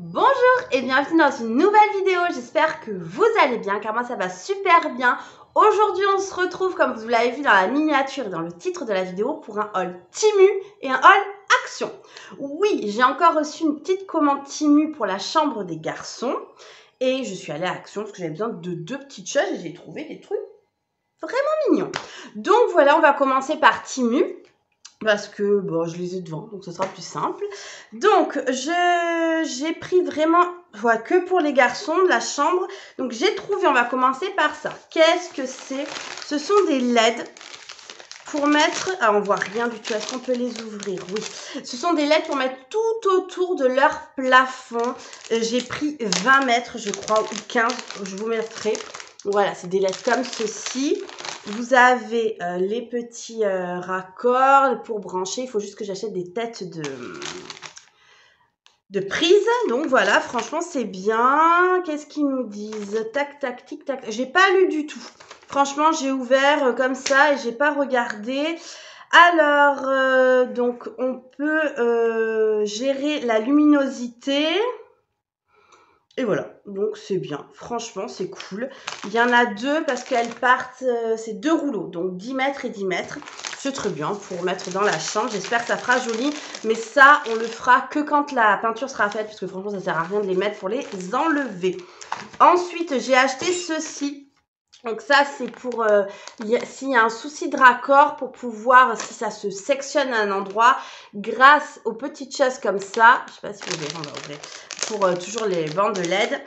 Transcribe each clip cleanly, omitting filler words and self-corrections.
Bonjour et bienvenue dans une nouvelle vidéo, j'espère que vous allez bien car moi ça va super bien. Aujourd'hui on se retrouve comme vous l'avez vu dans la miniature et dans le titre de la vidéo pour un haul Temu et un haul Action. Oui, j'ai encore reçu une petite commande Temu pour la chambre des garçons et je suis allée à Action parce que j'avais besoin de deux petites choses et j'ai trouvé des trucs vraiment mignons. Donc voilà, on va commencer par Temu. Parce que bon, je les ai devant, donc ce sera plus simple. Donc, j'ai pris vraiment que pour les garçons de la chambre. Donc, j'ai trouvé, on va commencer par ça. Qu'est-ce que c'est? Ce sont des LED pour mettre... Ah, on voit rien du tout. Est-ce qu'on peut les ouvrir? Oui. Ce sont des LED pour mettre tout autour de leur plafond. J'ai pris 20 mètres, je crois, ou 15. Je vous mettrai. Voilà, c'est des LED comme ceci. Vous avez les petits raccords pour brancher. Il faut juste que j'achète des têtes de prise. Donc voilà, franchement, c'est bien. Qu'est-ce qu'ils nous disent? Tac, tac, tic, tac. J'ai pas lu du tout. Franchement, j'ai ouvert comme ça et j'ai pas regardé. Alors, donc, on peut gérer la luminosité. Et voilà, donc c'est bien, franchement c'est cool. Il y en a deux parce qu'elles partent, c'est deux rouleaux, donc 10 mètres et 10 mètres. C'est très bien pour mettre dans la chambre, j'espère que ça fera joli. Mais ça, on le fera que quand la peinture sera faite, parce que franchement ça sert à rien de les mettre pour les enlever. Ensuite, j'ai acheté ceci. Donc ça, c'est pour s'il y a un souci de raccord, pour pouvoir, si ça se sectionne à un endroit, grâce aux petites choses comme ça, je sais pas si vous verrez, on va ouvrir, pour toujours les bandes de LED,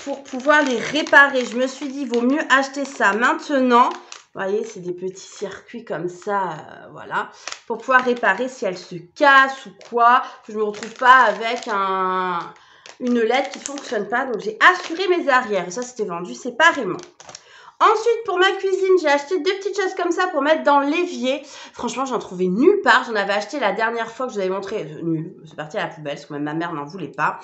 pour pouvoir les réparer. Je me suis dit, il vaut mieux acheter ça maintenant. Vous voyez, c'est des petits circuits comme ça, voilà, pour pouvoir réparer si elles se cassent ou quoi, que je ne me retrouve pas avec une LED qui ne fonctionne pas. Donc, j'ai assuré mes arrières. Et ça, c'était vendu séparément. Ensuite, pour ma cuisine, j'ai acheté deux petites choses comme ça pour mettre dans l'évier. Franchement, j'en trouvais nulle part. J'en avais acheté la dernière fois que je vous avais montré. Nul. C'est parti à la poubelle parce que même ma mère n'en voulait pas.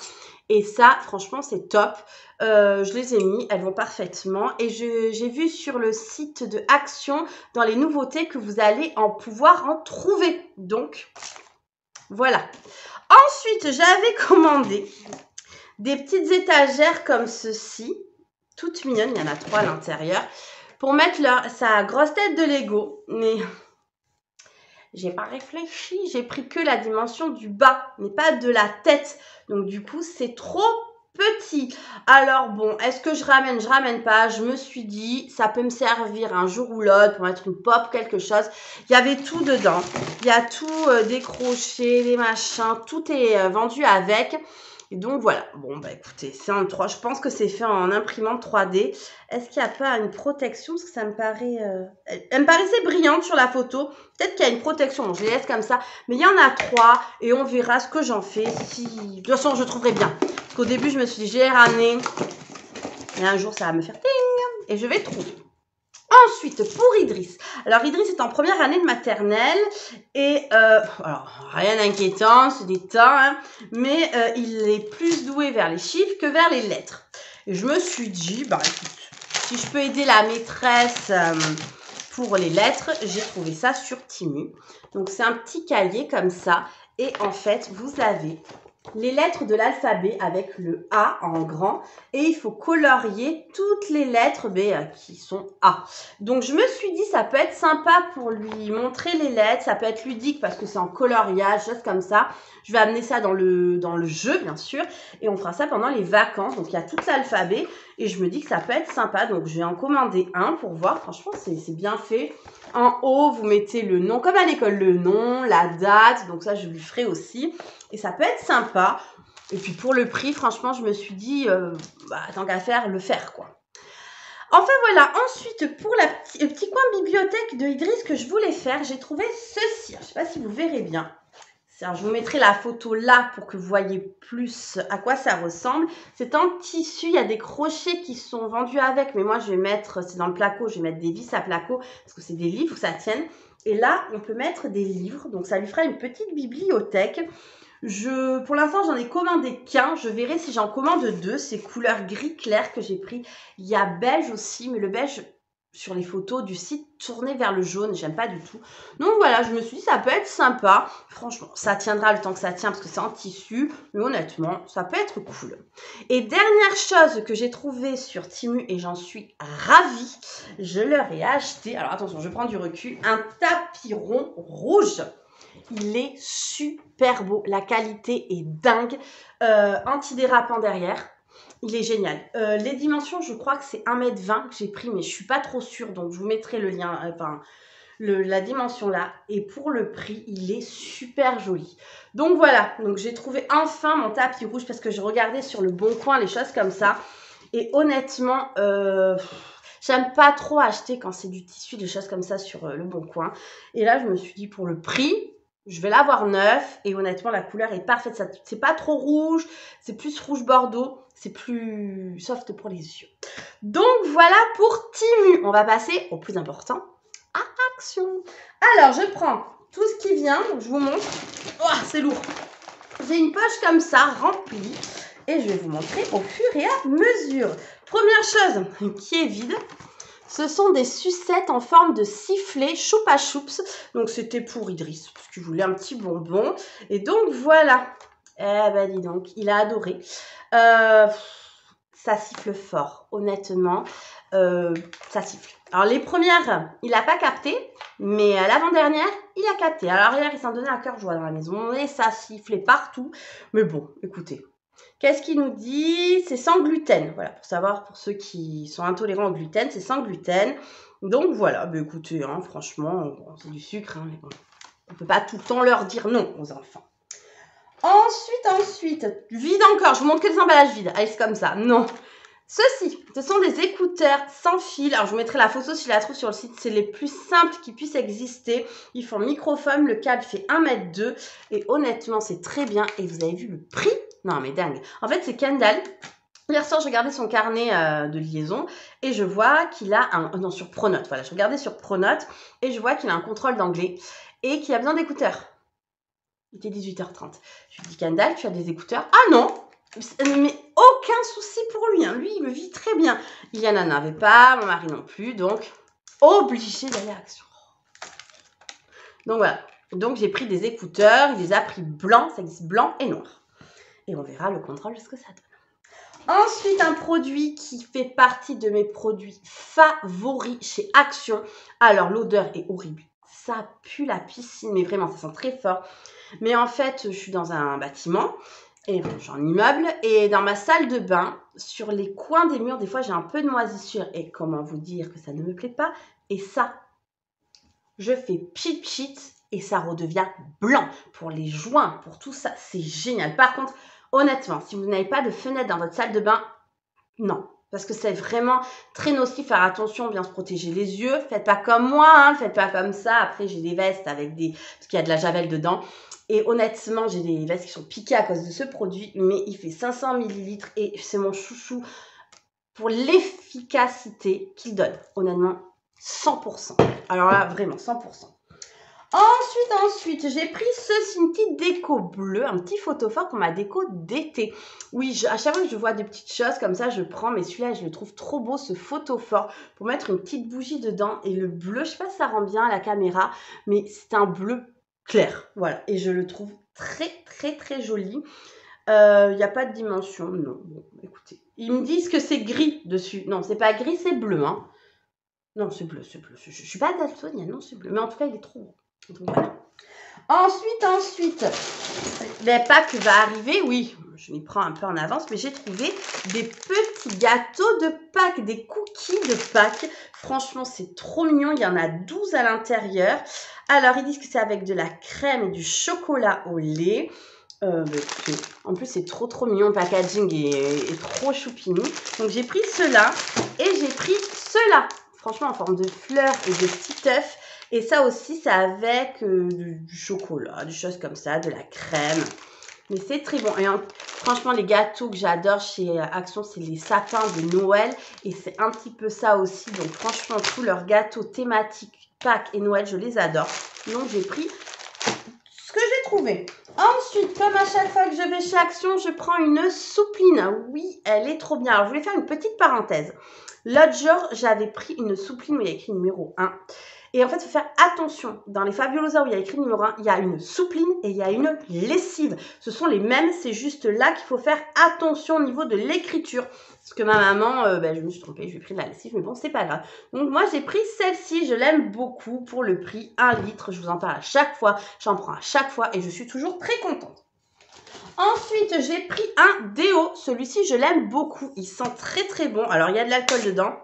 Et ça, franchement, c'est top. Je les ai mis. Elles vont parfaitement. Et j'ai vu sur le site de Action, dans les nouveautés, que vous allez pouvoir en trouver. Donc, voilà. Ensuite, j'avais commandé des petites étagères comme ceci. Toutes mignonnes, il y en a 3 à l'intérieur, pour mettre sa grosse tête de Lego. Mais j'ai pas réfléchi, j'ai pris que la dimension du bas, mais pas de la tête. Donc du coup, c'est trop petit. Alors bon, est-ce que je ramène pas? Je me suis dit, ça peut me servir un jour ou l'autre pour mettre une pop, quelque chose. Il y avait tout dedans. Il y a tout décroché, les machins, tout est vendu avec. Et donc voilà, bon bah écoutez, c'est en 3, je pense que c'est fait en imprimante 3D. Est-ce qu'il n'y a pas une protection? Parce que ça me paraît... Elle me paraissait brillante sur la photo. Peut-être qu'il y a une protection, je les laisse comme ça. Mais il y en a 3 et on verra ce que j'en fais. Si... De toute façon, je trouverai bien. Parce qu'au début, je me suis dit, j'ai ramené. Et un jour, ça va me faire ting. Et je vais trouver. Ensuite, pour Idriss. Alors, Idriss est en première année de maternelle. Et, alors, rien d'inquiétant, c'est des temps, hein, mais il est plus doué vers les chiffres que vers les lettres. Et je me suis dit, bah écoute, si je peux aider la maîtresse pour les lettres, j'ai trouvé ça sur Temu. Donc, c'est un petit cahier comme ça. Et en fait, vous avez les lettres de l'alphabet avec le A en grand et il faut colorier toutes les lettres qui sont A. Donc je me suis dit ça peut être sympa pour lui montrer les lettres, ça peut être ludique parce que c'est en coloriage, choses comme ça. Je vais amener ça dans le jeu bien sûr et on fera ça pendant les vacances. Donc il y a tout l'alphabet et je me dis que ça peut être sympa. Donc je vais en commander un pour voir, franchement c'est bien fait. En haut, vous mettez le nom, comme à l'école, le nom, la date. Donc ça, je lui ferai aussi. Et ça peut être sympa. Et puis pour le prix, franchement, je me suis dit, tant qu'à faire, le faire, quoi. Enfin, voilà. Ensuite, pour le petit coin bibliothèque de Idriss que je voulais faire, j'ai trouvé ceci. Je ne sais pas si vous verrez bien. Alors, je vous mettrai la photo là pour que vous voyez plus à quoi ça ressemble. C'est en tissu, il y a des crochets qui sont vendus avec, mais moi je vais mettre, c'est dans le placo, je vais mettre des vis à placo parce que c'est des livres où ça tienne. Et là, on peut mettre des livres, donc ça lui fera une petite bibliothèque. Pour l'instant, j'en ai commandé qu'un. Je verrai si j'en commande deux. C'est couleur gris clair que j'ai pris. Il y a beige aussi, mais le beige, sur les photos du site tourné vers le jaune, j'aime pas du tout. Donc voilà, je me suis dit ça peut être sympa. Franchement, ça tiendra le temps que ça tient parce que c'est en tissu, mais honnêtement, ça peut être cool. Et dernière chose que j'ai trouvée sur Temu et j'en suis ravie, je leur ai acheté, alors attention, je prends du recul, un tapis rond rouge. Il est super beau, la qualité est dingue, antidérapant derrière. Il est génial. Les dimensions, je crois que c'est 1,20 m que j'ai pris, mais je suis pas trop sûre, donc je vous mettrai le lien, la dimension là. Et pour le prix, il est super joli. Donc voilà, donc j'ai trouvé enfin mon tapis rouge parce que je regardais sur le Bon Coin les choses comme ça. Et honnêtement, j'aime pas trop acheter quand c'est du tissu, des choses comme ça sur le Bon Coin. Et là, je me suis dit pour le prix, je vais l'avoir neuf et honnêtement, la couleur est parfaite. C'est pas trop rouge, c'est plus rouge bordeaux, c'est plus soft pour les yeux. Donc voilà pour Temu. On va passer au plus important, à Action. Alors, je prends tout ce qui vient, donc je vous montre. Oh, c'est lourd. J'ai une poche comme ça, remplie, et je vais vous montrer au fur et à mesure. Première chose qui est vide. Ce sont des sucettes en forme de sifflet choupa choups. Donc, c'était pour Idriss, parce qu'il voulait un petit bonbon. Et donc, voilà. Eh ben, dis donc, il a adoré. Ça siffle fort, honnêtement. Ça siffle. Alors, les premières, il n'a pas capté. Mais à l'avant-dernière, il a capté. À l'arrière, il s'en donnait à cœur joie dans la maison. Et ça sifflait partout. Mais bon, écoutez. Qu'est-ce qu'il nous dit? C'est sans gluten. Voilà, pour savoir, pour ceux qui sont intolérants au gluten, c'est sans gluten. Donc voilà, bah écoutez, hein, franchement, bon, c'est du sucre, hein, mais bon, on ne peut pas tout le temps leur dire non aux enfants. Ensuite, vide encore. Je vous montre que les emballages vides. Allez, c'est comme ça. Non. Ceci, ce sont des écouteurs sans fil. Alors, je vous mettrai la photo si je la trouve sur le site. C'est les plus simples qui puissent exister. Ils font microfoam. Le câble fait 1,2 m. Et honnêtement, c'est très bien. Et vous avez vu le prix? Non, mais dingue. En fait, c'est Kendall. Hier soir, je regardais son carnet de liaison et je vois qu'il a un... Non, sur Pronote. Voilà, je regardais sur Pronote et je vois qu'il a un contrôle d'anglais et qu'il a besoin d'écouteurs. Il était 18h30. Je lui dis, Kendall, tu as des écouteurs? Ah non! Mais aucun souci pour lui. Hein. Lui, il le vit très bien. Iliana n'en avait pas, mon mari non plus. Donc, obligé d'aller à Action. Donc, voilà. Donc, j'ai pris des écouteurs. Il les a pris blancs. Ça existe blanc et noir. Et on verra le contrôle de ce que ça donne. Ensuite, un produit qui fait partie de mes produits favoris chez Action. Alors, l'odeur est horrible. Ça pue la piscine, mais vraiment, ça sent très fort. Mais en fait, je suis dans un bâtiment, et bon, j'ai un immeuble, et dans ma salle de bain, sur les coins des murs, des fois, j'ai un peu de moisissure. Et comment vous dire que ça ne me plaît pas? Et ça, je fais pchit, et ça redevient blanc. Pour les joints, pour tout ça, c'est génial. Par contre, honnêtement, si vous n'avez pas de fenêtre dans votre salle de bain, non. Parce que c'est vraiment très nocif. Faire attention, bien se protéger les yeux. Faites pas comme moi, hein, faites pas comme ça. Après, j'ai des vestes avec des... parce qu'il y a de la javel dedans. Et honnêtement, j'ai des vestes qui sont piquées à cause de ce produit. Mais il fait 500 ml et c'est mon chouchou pour l'efficacité qu'il donne. Honnêtement, 100%. Alors là, vraiment, 100%. Ensuite, j'ai pris ceci, une petite déco bleue, un petit photophore pour ma déco d'été. Oui, à chaque fois que je vois des petites choses comme ça, je prends, mais celui-là, je le trouve trop beau, ce photophore, pour mettre une petite bougie dedans. Et le bleu, je sais pas si ça rend bien à la caméra, mais c'est un bleu clair, voilà. Et je le trouve très joli. Il n'y a pas de dimension, non. Bon, écoutez, ils me disent que c'est gris dessus. Non, c'est pas gris, c'est bleu, hein. Non, c'est bleu. Je suis pas daltonienne, non, c'est bleu. Mais en tout cas, il est trop beau. Donc, voilà. Ensuite, le Pâques va arriver. Oui, je m'y prends un peu en avance, mais j'ai trouvé des petits gâteaux de Pâques, des cookies de Pâques. Franchement, c'est trop mignon. Il y en a 12 à l'intérieur. Alors, ils disent que c'est avec de la crème et du chocolat au lait. En plus, c'est trop mignon. Le packaging est trop choupinou. Donc, j'ai pris ceux-là et j'ai pris ceux-là. Franchement, en forme de fleurs et de petits œufs. Et ça aussi, c'est avec du chocolat, des choses comme ça, de la crème. Mais c'est très bon. Et franchement, les gâteaux que j'adore chez Action, c'est les sapins de Noël. Et c'est un petit peu ça aussi. Donc franchement, tous leurs gâteaux thématiques Pâques et Noël, je les adore. Donc j'ai pris ce que j'ai trouvé. Ensuite, comme à chaque fois que je vais chez Action, je prends une soupline. Oui, elle est trop bien. Alors, je voulais faire une petite parenthèse. L'autre jour, j'avais pris une soupline où il y a écrit numéro 1. Et en fait, il faut faire attention. Dans les Fabulosa où il y a écrit numéro 1, il y a une soupline et il y a une lessive. Ce sont les mêmes, c'est juste là qu'il faut faire attention au niveau de l'écriture. Parce que ma maman, je me suis trompée, j'ai pris de la lessive, mais bon, c'est pas grave. Donc moi, j'ai pris celle-ci, je l'aime beaucoup pour le prix 1 litre. Je vous en parle à chaque fois, j'en prends à chaque fois et je suis toujours très contente. Ensuite, j'ai pris un déo. Celui-ci, je l'aime beaucoup. Il sent très très bon. Alors, il y a de l'alcool dedans.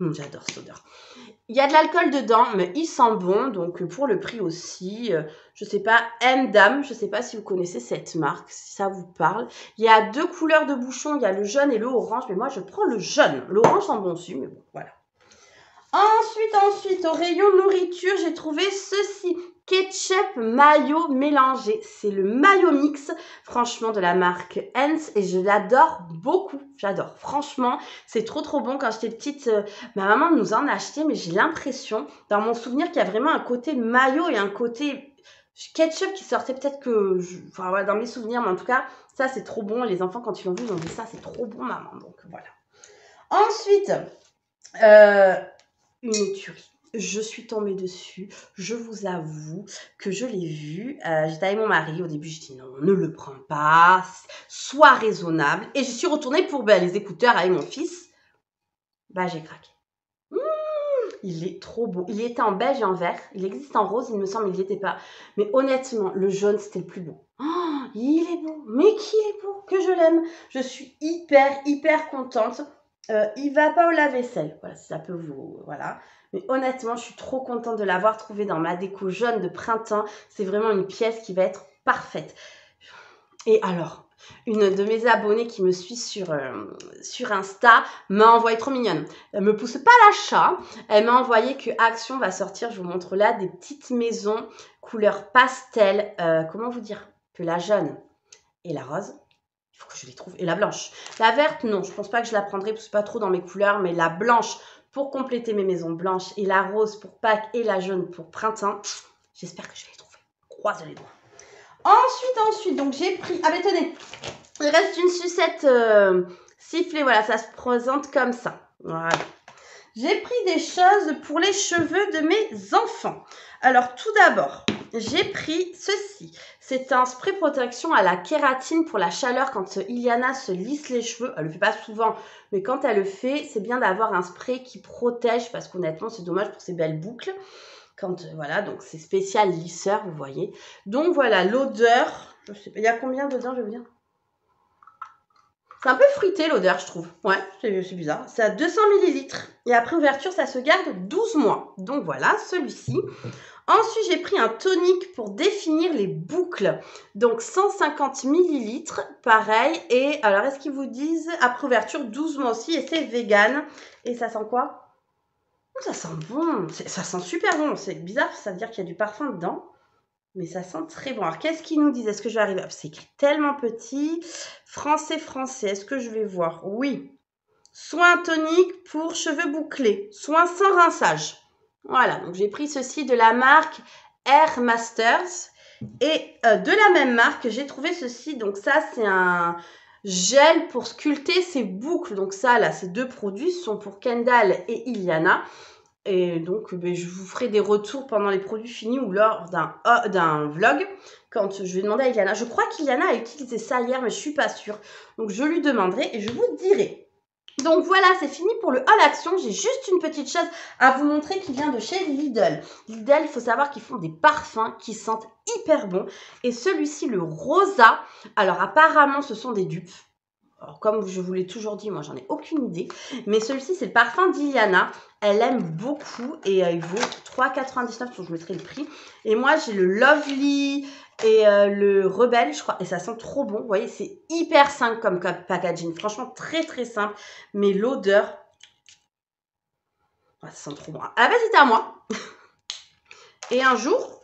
J'adore cette odeur. Il y a de l'alcool dedans, mais il sent bon. Donc, pour le prix aussi, je sais pas, M-Dame. Je sais pas si vous connaissez cette marque, si ça vous parle. Il y a 2 couleurs de bouchons. Il y a le jaune et le orange. Mais moi, je prends le jaune. L'orange sent bon aussi, mais bon, voilà. Ensuite, au rayon nourriture, j'ai trouvé ceci. Ketchup mayo mélangé. C'est le mayo mix, franchement, de la marque Heinz et je l'adore beaucoup. J'adore. Franchement, c'est trop trop bon. Quand j'étais petite, ma maman nous en a acheté, mais j'ai l'impression, dans mon souvenir, qu'il y a vraiment un côté mayo et un côté ketchup qui sortait peut-être dans mes souvenirs, mais en tout cas, ça c'est trop bon. Les enfants, quand ils l'ont vu, ils ont dit ça, c'est trop bon, maman. Donc voilà. Ensuite, une tuerie. Je suis tombée dessus, je vous avoue que je l'ai vu, j'étais avec mon mari, au début je dis non, ne le prends pas, sois raisonnable, et je suis retournée pour les écouteurs avec mon fils, j'ai craqué. Il est trop beau, il était en beige et en vert, il existe en rose, il me semble, il n'y était pas, mais honnêtement, le jaune c'était le plus beau. Oh, il est beau, mais qui est beau, que je l'aime, je suis hyper contente. Il va pas au lave-vaisselle, voilà, si ça peut vous, voilà. Mais honnêtement, je suis trop contente de l'avoir trouvé dans ma déco jaune de printemps. C'est vraiment une pièce qui va être parfaite. Et alors, une de mes abonnées qui me suit sur Insta m'a envoyé, trop mignonne, elle me pousse pas l'achat, elle m'a envoyé que Action va sortir, je vous montre là, des petites maisons couleur pastel, comment vous dire, que la jaune et la rose. Il faut que je les trouve. Et la blanche. La verte, non, je pense pas que je la prendrai parce que c'est pas trop dans mes couleurs, mais la blanche pour compléter mes maisons blanches et la rose pour Pâques et la jaune pour printemps, j'espère que je vais les trouver. Croise les doigts. Ensuite, donc j'ai pris... Ah mais tenez, il reste une sucette sifflée, voilà, ça se présente comme ça. Voilà. J'ai pris des choses pour les cheveux de mes enfants. Alors tout d'abord, j'ai pris ceci. C'est un spray protection à la kératine pour la chaleur quand Iliana se lisse les cheveux. Elle le fait pas souvent, mais quand elle le fait, c'est bien d'avoir un spray qui protège parce qu'honnêtement, c'est dommage pour ces belles boucles. Voilà, donc c'est spécial lisseur, vous voyez. Donc voilà, l'odeur, je sais pas, il y a combien dedans, je vais vous dire. C'est un peu fruité l'odeur, je trouve. Ouais, c'est bizarre. C'est à 200 ml. Et après ouverture, ça se garde 12 mois. Donc voilà, celui-ci. Ensuite, j'ai pris un tonique pour définir les boucles. Donc 150 ml, pareil. Et alors, est-ce qu'ils vous disent après ouverture 12 mois aussi. Et c'est vegan. Et ça sent quoi? Ça sent bon. Ça sent super bon. C'est bizarre, ça veut dire qu'il y a du parfum dedans. Mais ça sent très bon. Alors, qu'est-ce qu'ils nous disent? Est-ce que je vais arriver? C'est écrit tellement petit. Français. Est-ce que je vais voir? Oui. Soin tonique pour cheveux bouclés. Soin sans rinçage. Voilà. Donc, j'ai pris ceci de la marque Air Masters. Et de la même marque, j'ai trouvé ceci. Donc, ça, c'est un gel pour sculpter ses boucles. Donc, ça, là, ces 2 produits sont pour Kendall et Iliana. Et donc, je vous ferai des retours pendant les produits finis ou lors d'un vlog. Quand je vais demander à Iliana. Je crois qu'Iliana a utilisé ça hier, mais je ne suis pas sûre. Donc, je lui demanderai et je vous dirai. Donc, voilà, c'est fini pour le haul action. J'ai juste une petite chose à vous montrer qui vient de chez Lidl. Lidl, il faut savoir qu'ils font des parfums qui sentent hyper bon. Et celui-ci, le Rosa. Alors, apparemment, ce sont des dupes. Alors, comme je vous l'ai toujours dit, moi, j'en ai aucune idée. Mais celui-ci, c'est le parfum d'Iliana. Elle aime beaucoup et il vaut 3,99 €. Donc, je mettrai le prix. Et moi, j'ai le Lovely et le Rebelle, je crois. Et ça sent trop bon. Vous voyez, c'est hyper simple comme packaging. Franchement, très, très simple. Mais l'odeur, ça sent trop bon. Ah, c'était à moi. Et un jour...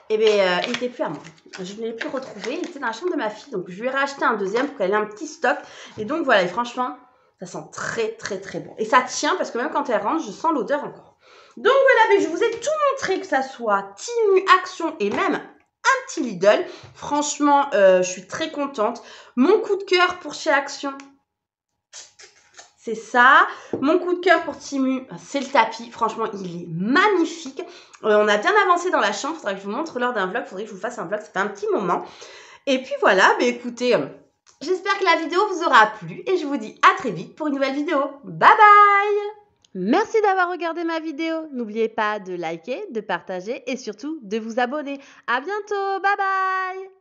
il n'était plus à moi. Je ne l'ai plus retrouvé. Il était dans la chambre de ma fille. Donc, je lui ai racheté un deuxième pour qu'elle ait un petit stock. Et donc, voilà. Et franchement, ça sent très, très, très bon. Et ça tient parce que même quand elle rentre, je sens l'odeur encore. Donc, voilà. Mais je vous ai tout montré, que ça soit Temu, Action et même un petit Lidl. Franchement, je suis très contente. Mon coup de cœur pour chez Action, c'est ça. Mon coup de cœur pour Timu, c'est le tapis. Franchement, il est magnifique. On a bien avancé dans la chambre. Faudrait que je vous montre lors d'un vlog. Faudrait que je vous fasse un vlog. Ça fait un petit moment. Et puis voilà, écoutez, j'espère que la vidéo vous aura plu. Et je vous dis à très vite pour une nouvelle vidéo. Bye bye! Merci d'avoir regardé ma vidéo. N'oubliez pas de liker, de partager et surtout de vous abonner. À bientôt. Bye bye!